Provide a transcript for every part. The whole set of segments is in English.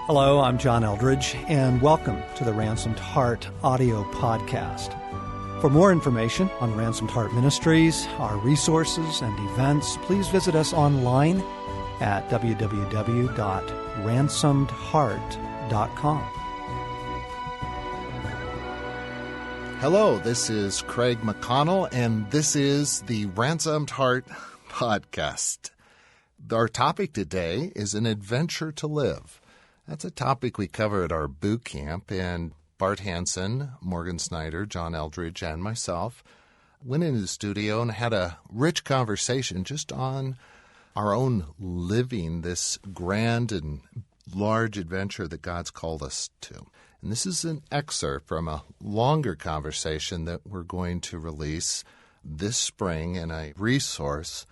Hello, I'm John Eldredge, and welcome to the Ransomed Heart audio podcast. For more information on Ransomed Heart Ministries, our resources and events, please visit us online at www.ransomedheart.com. Hello, this is Craig McConnell, and this is the Ransomed Heart podcast. Our topic today is an adventure to live. That's a topic we cover at our boot camp, and Bart Hansen, Morgan Snyder, John Eldredge, and myself went into the studio and had a rich conversation just on our own living this grand and large adventure that God's called us to. And this is an excerpt from a longer conversation that we're going to release this spring in a resource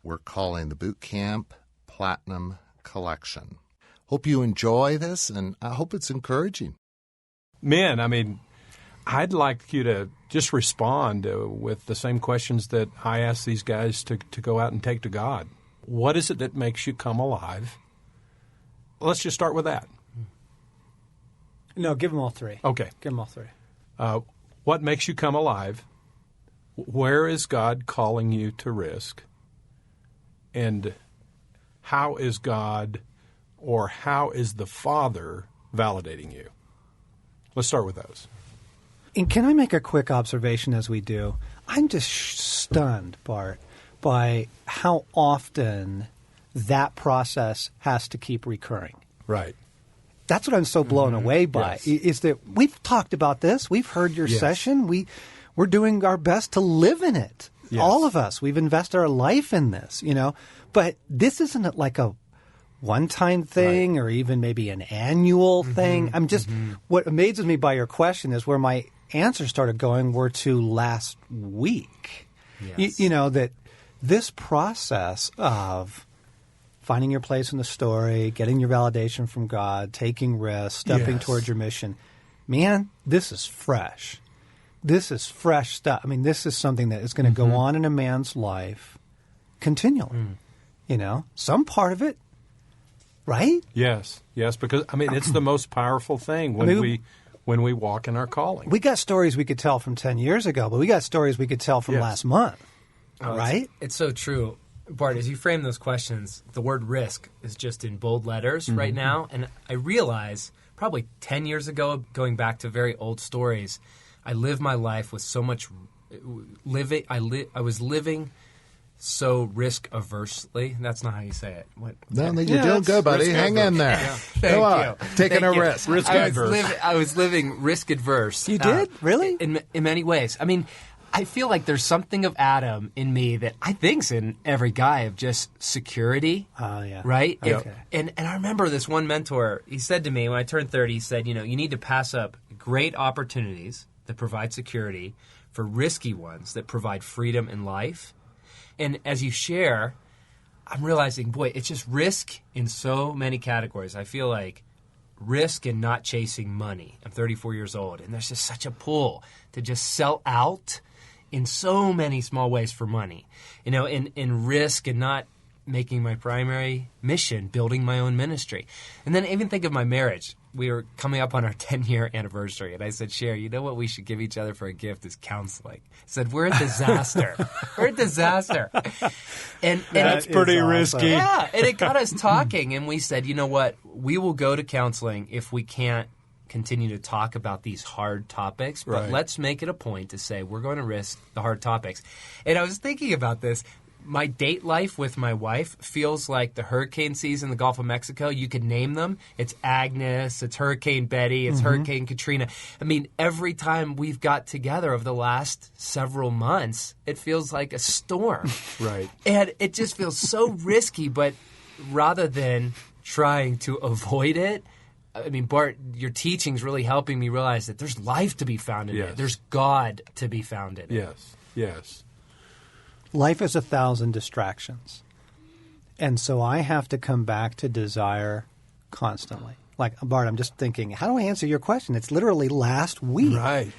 we're calling the Boot Camp Platinum Collection. Hope you enjoy this, and I hope it's encouraging. Men, I'd like you to just respond with the same questions that I ask these guys to go out and take to God. What is it that makes you come alive? Let's just start with that. No, give them all three. Okay. Give them all three. What makes you come alive? Where is God calling you to risk? And how is God, or how is the Father validating you? Let's start with those. And can I make a quick observation as we do? I'm just stunned, Bart, by how often that process has to keep recurring. Right. That's what I'm so blown away by, Yes. is that we've talked about this. We've heard your session. We're doing our best to live in it. Yes. All of us. We've invested our life in this, But this isn't like a one-time thing or even maybe an annual thing. I'm just what amazes me by your question is where my answers started going were to last week. Yes. That this process of finding your place in the story, getting your validation from God, taking risks, stepping towards your mission. Man, this is fresh. This is fresh stuff. This is something that is going to go on in a man's life continually. Some part of it, right? Yes, because it's the most powerful thing when we walk in our calling. We got stories we could tell from 10 years ago, but we got stories we could tell from last month, right? It's so true. Bart, as you frame those questions, the word risk is just in bold letters right now. And I realize probably 10 years ago, going back to very old stories, I lived my life with so much living. I was living so risk aversely. That's not how you say it. What? No, you're doing good, buddy. Hang in there. Thank you. Taking a risk. Risk adverse. I was living risk adverse. You did? Really? In many ways. I feel like there's something of Adam in me that I think's in every guy of just security. Oh, yeah. Right? Okay. And I remember this one mentor, he said to me when I turned 30, he said, you need to pass up great opportunities that provide security for risky ones that provide freedom in life. And as you share, I'm realizing, boy, it's just risk in so many categories. I feel like risk in not chasing money. I'm 34 years old, and there's just such a pull to just sell out in so many small ways for money. In risk and not making my primary mission, building my own ministry. And then even think of my marriage. We were coming up on our 10-year anniversary, and I said, Cher, you know what we should give each other for a gift is counseling. I said, we're a disaster. We're a disaster. And That's pretty risky. Yeah, and it got us talking, and we said, you know what, we will go to counseling if we can't continue to talk about these hard topics, but let's make it a point to say we're going to risk the hard topics. And I was thinking about this. My date life with my wife feels like the hurricane season in the Gulf of Mexico. You could name them. It's Agnes, it's Hurricane Betty, it's Hurricane Katrina. Every time we've got together over the last several months, it feels like a storm. Right. And it just feels so risky, but rather than trying to avoid it, Bart, your teaching's really helping me realize that there's life to be found in it. There's God to be found in it. Yes. Life is 1,000 distractions. And so I have to come back to desire constantly. Like, Bart, I'm just thinking, how do I answer your question? It's literally last week. Right.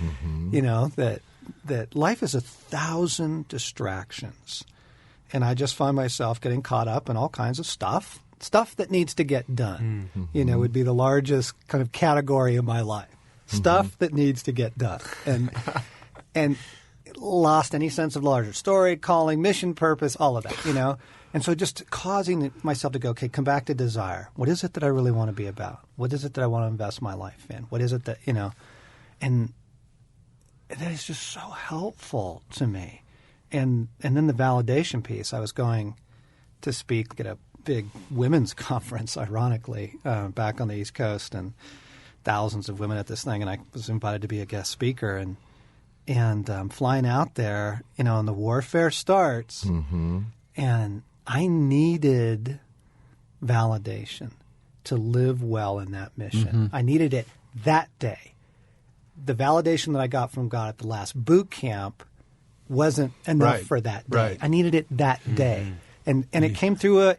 That life is 1,000 distractions. And I just find myself getting caught up in all kinds of stuff, Stuff that needs to get done, would be the largest kind of category of my life. Stuff that needs to get done. And lost any sense of larger story, calling, mission, purpose, all of that, And so just causing myself to go, okay, come back to desire. What is it that I really want to be about? What is it that I want to invest my life in? What is it that, and that is just so helpful to me. And then the validation piece. I was going to speak at a big women's conference, ironically, back on the East Coast, and thousands of women at this thing, and I was invited to be a guest speaker, and flying out there, and the warfare starts, and I needed validation to live well in that mission. I needed it that day. The validation that I got from God at the last boot camp wasn't enough for that day. Right. I needed it that day, and it came through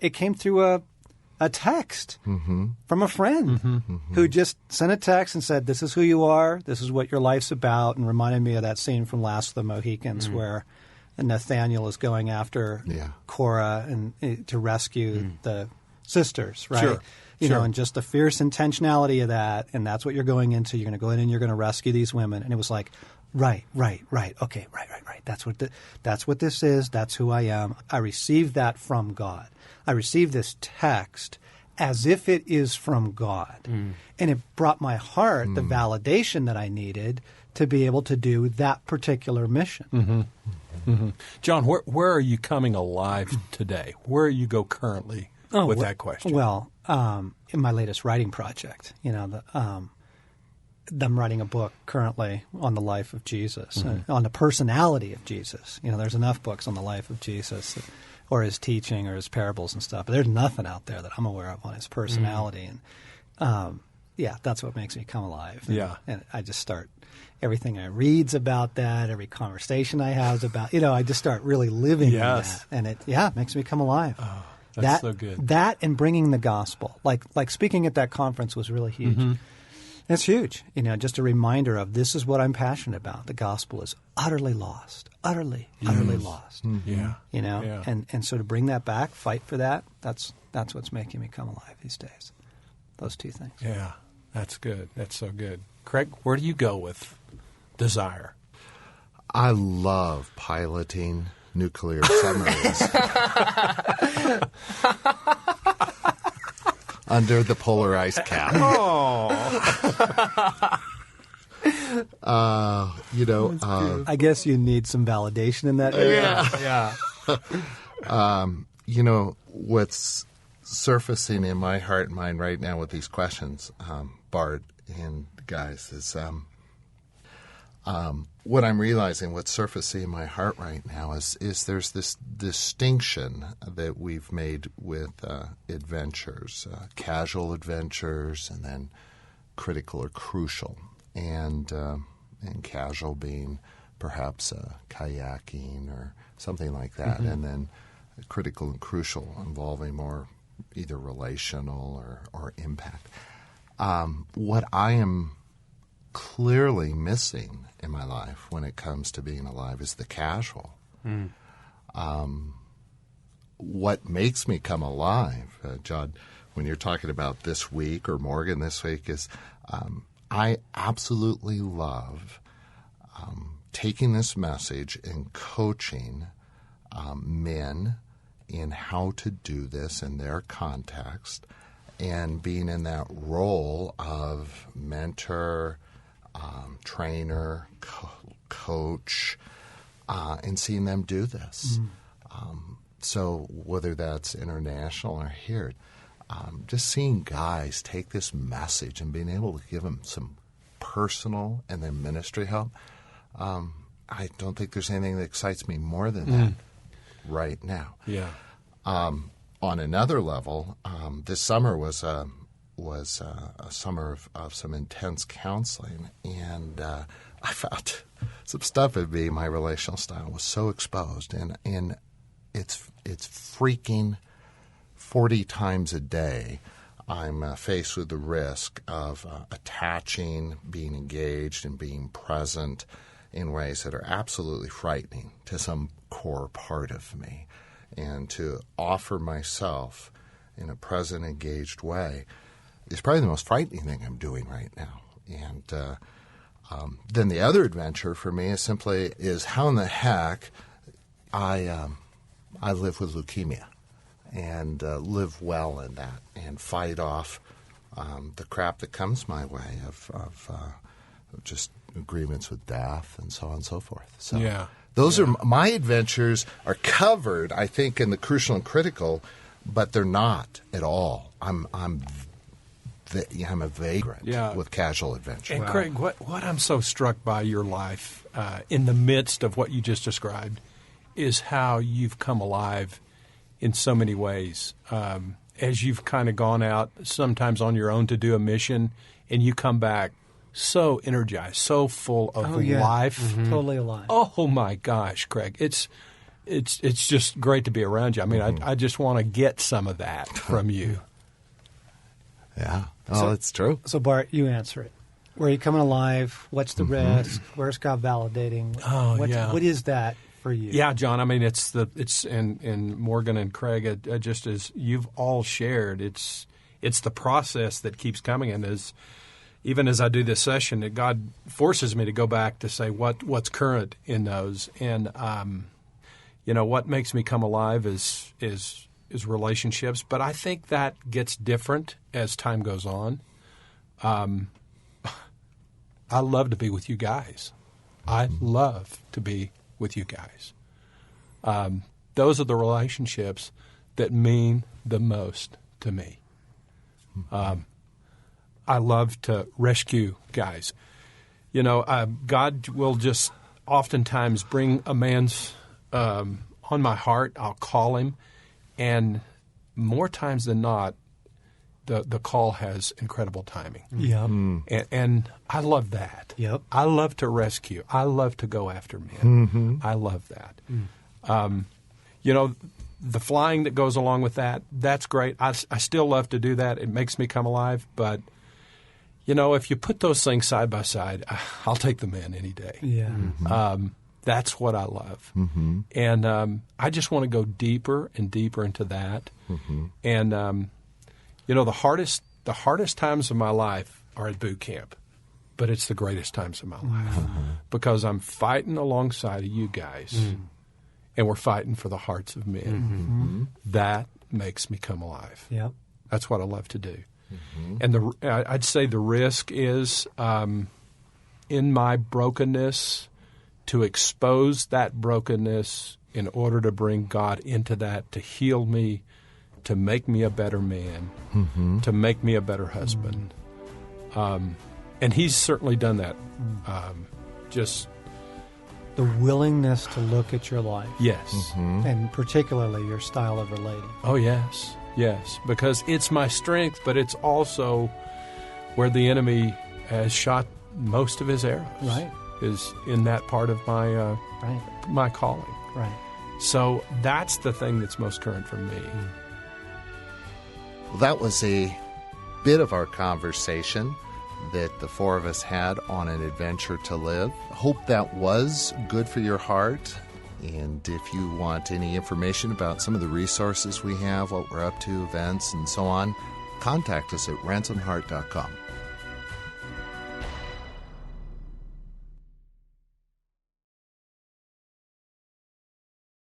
a text from a friend who just sent a text and said, "This is who you are. This is what your life's about," and reminded me of that scene from Last of the Mohicans where Nathaniel is going after Korah and to rescue the sisters, right? Sure. You know, and just the fierce intentionality of that, and that's what you're going into. You're going to go in and you're going to rescue these women. And it was like, right. Okay, right. That's what this is. That's who I am. I received that from God. I received this text as if it is from God. And it brought my heart the validation that I needed to be able to do that particular mission. John, where are you coming alive today? Where you go currently with that question? Well, in my latest writing project, I'm writing a book currently on the life of Jesus, on the personality of Jesus. There's enough books on the life of Jesus or his teaching or his parables and stuff, but there's nothing out there that I'm aware of on his personality. And that's what makes me come alive. And I just start everything I read's about that. Every conversation I have is about, I just start really living in that. And it makes me come alive. Oh, that's so good. That and bringing the gospel. Like speaking at that conference was really huge. It's huge. Just a reminder of this is what I'm passionate about. The gospel is utterly lost. Utterly lost. And so to bring that back, fight for that, that's what's making me come alive these days. Those two things. Yeah, that's good. That's so good. Craig, where do you go with desire? I love piloting nuclear submarines. Under the polar ice cap. I guess you need some validation in that area. What's surfacing in my heart and mind right now with these questions, Bart and guys, is what I'm realizing, what's surfacing in my heart right now is there's this distinction that we've made with adventures, casual adventures, and then critical or crucial, and casual being perhaps kayaking or something like that, and then critical and crucial involving more either relational or impact. What I am clearly missing in my life when it comes to being alive is the casual. What makes me come alive, John, when you're talking about this week, or Morgan this week, is I absolutely love taking this message and coaching men in how to do this in their context, and being in that role of mentor, trainer, coach, and seeing them do this. So whether that's international or here, just seeing guys take this message and being able to give them some personal and then ministry help, I don't think there's anything that excites me more than that right now. Yeah. On another level, this summer was a summer of some intense counseling, and I found some stuff in me. My relational style was so exposed, and it's freaking 40 times a day. I'm faced with the risk of attaching, being engaged, and being present in ways that are absolutely frightening to some core part of me. And to offer myself in a present, engaged way is probably the most frightening thing I'm doing right now. And then the other adventure for me is how in the heck I live with leukemia and live well in that and fight off the crap that comes my way of just agreements with death and so on and so forth. So those are my adventures are covered, I think, in the crucial and critical, but they're not at all. I'm a vagrant with casual adventure. And Craig, what I'm so struck by your life in the midst of what you just described is how you've come alive in so many ways. As you've kind of gone out sometimes on your own to do a mission, and you come back so energized, so full of life. Mm-hmm. Totally alive. Oh, my gosh, Craig. It's just great to be around you. I mean, I just want to get some of that from you. Yeah. Oh, it's true. So, Bart, you answer it. Where are you coming alive? What's the risk? Where's God validating? What is that for you? Yeah, John. I mean, it's and Morgan and Craig. Just as you've all shared, it's the process that keeps coming, and even as I do this session, that God forces me to go back to say what's current in those, and what makes me come alive is relationships, but I think that gets different as time goes on. I love to be with you guys. I love to be with you guys. Those are the relationships that mean the most to me. I love to rescue guys. God will just oftentimes bring a man's on my heart. I'll call him. And more times than not, the call has incredible timing. Yep. And I love that. Yep. I love to rescue. I love to go after men. Mm-hmm. I love that. The flying that goes along with that, that's great. I still love to do that. It makes me come alive. But, if you put those things side by side, I'll take the men any day. Yeah. Mm-hmm. That's what I love. Mm-hmm. And I just want to go deeper and deeper into that. Mm-hmm. And, the hardest times of my life are at boot camp, but it's the greatest times of my life because I'm fighting alongside of you guys, and we're fighting for the hearts of men. Mm-hmm. That makes me come alive. Yep. That's what I love to do. Mm-hmm. And I'd say the risk is in my brokenness, to expose that brokenness in order to bring God into that, to heal me, to make me a better man, to make me a better husband. And he's certainly done that. Just the willingness to look at your life. Yes. And particularly your style of relating. Oh, yes. Yes. Because it's my strength, but it's also where the enemy has shot most of his arrows. Right. Is in that part of my my calling. Right. So that's the thing that's most current for me. Well, that was a bit of our conversation that the four of us had on an adventure to live. Hope that was good for your heart. And if you want any information about some of the resources we have, what we're up to, events, and so on, contact us at ransomheart.com.